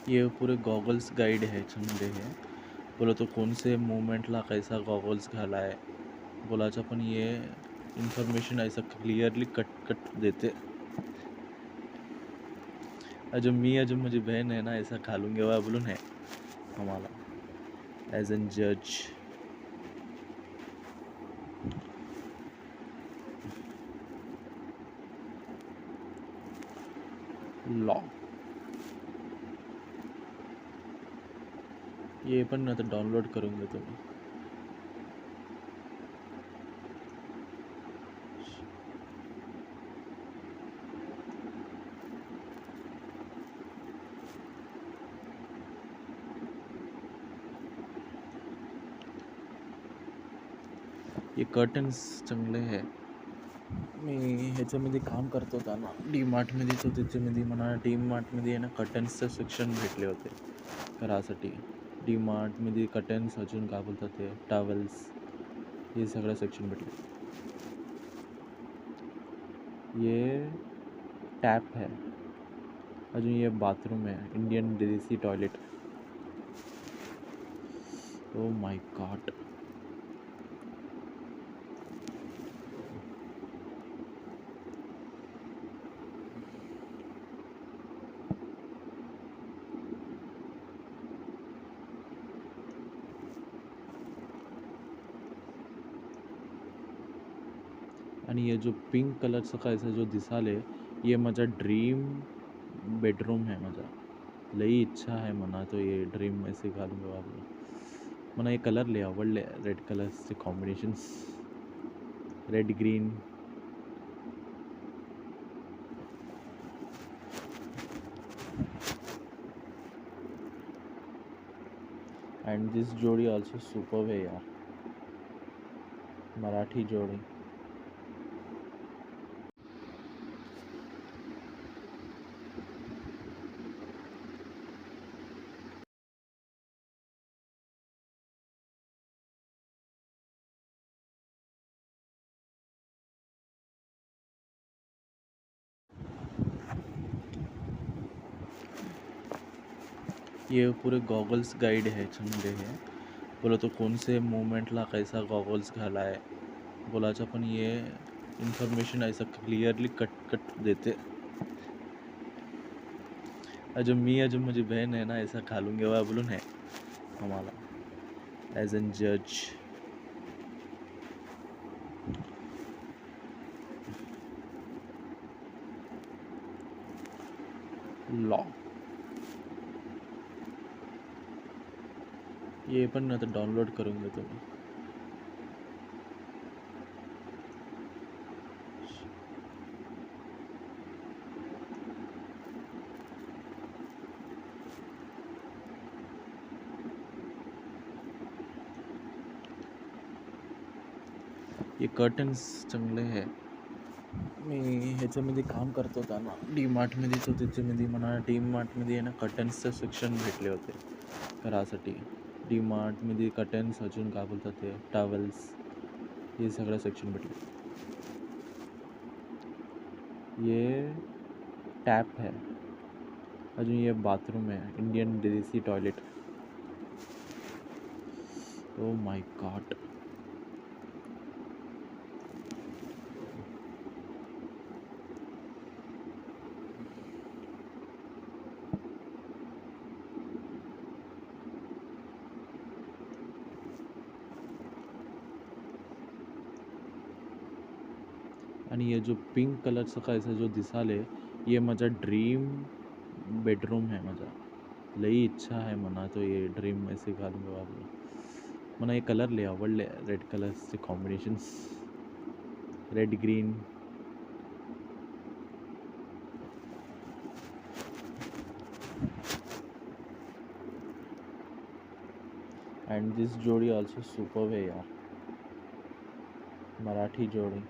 ये पूरे goggles guide है चांगले है बोला तो कौन से मोमेंटला कैसा गॉगल्स घालाय बोलाचा पण ये इन्फॉर्मेशन ऐसा क्लियरली कट कट देते. अजून माझी बहन है ना ऐसा घालूंगे वह बोलून है आम्हाला ॲज अन जज लॉ. ये पण आता डाउनलोड करून घेतो मी. ये कर्टन्स चांगले आहे. मी ह्याच्यामध्ये काम करत होता ना डी मार्टमध्ये तो त्याच्यामध्ये मला डी मार्टमध्ये आहे ना कर्टन्सचं सेक्शन भेटले होते घरासाठी. डी मार्टमध्ये कर्टन्स अजून काय बोलतात ते टॉवेल्स हे सगळं सेक्शन भेटले. ये टॅप है अजून ये बाथरूम है इंडियन देसी टॉयलेट. Oh my God. आणि ये जो पिंक कलरचा कायचा जो दिसाले ये माझा ड्रीम बेडरूम है. माझा लई इच्छा आहे म्हणा तो ये ड्रीम ऐसे घालून आपलं. मला हे कलर लई आवडले रेड कलर्सचे combinations red green. And this जोडी ऑल्सो सुपर है यार. मराठी जोडी. ये पूरे गॉगल्स गाइड है चांगले है बोला तो कौन से मोमेंटला कैसा गॉगल्स घालाय बोलाचा पण ये इन्फॉर्मेशन ऐसा क्लियरली कट कट देते. अजून माझी बहन है ना ऐसा घालूंगे वह बोलून है आम्हाला ॲज अन जज. लॉ. ये पण आता डाउनलोड करून घेतो मी. ये कर्टन्स चांगले आहे. मी ह्याच्यामध्ये काम करत होता ना डी मार्टमध्ये तो त्याच्यामध्ये मला डी मार्टमध्ये आहे ना कर्टन्सचं सेक्शन भेटले होते घरासाठी. डी मार्टमध्ये कर्टन्स अजून काय बोलतात ते टॉवेल्स हे सगळं सेक्शन भेटले. ये टॅप है अजून ये बाथरूम है इंडियन देसी टॉयलेट. Oh my God. आणि ये जो पिंक कलरचा कायचा जो दिसाले ये माझा ड्रीम बेडरूम है. माझा लई इच्छा आहे म्हणा तो ये ड्रीम ऐसे घालून आपलं. मला हे कलर लई आवडले रेड कलर्सचे combinations red green. And this जोडी ऑल्सो सुपर है यार. मराठी जोडी.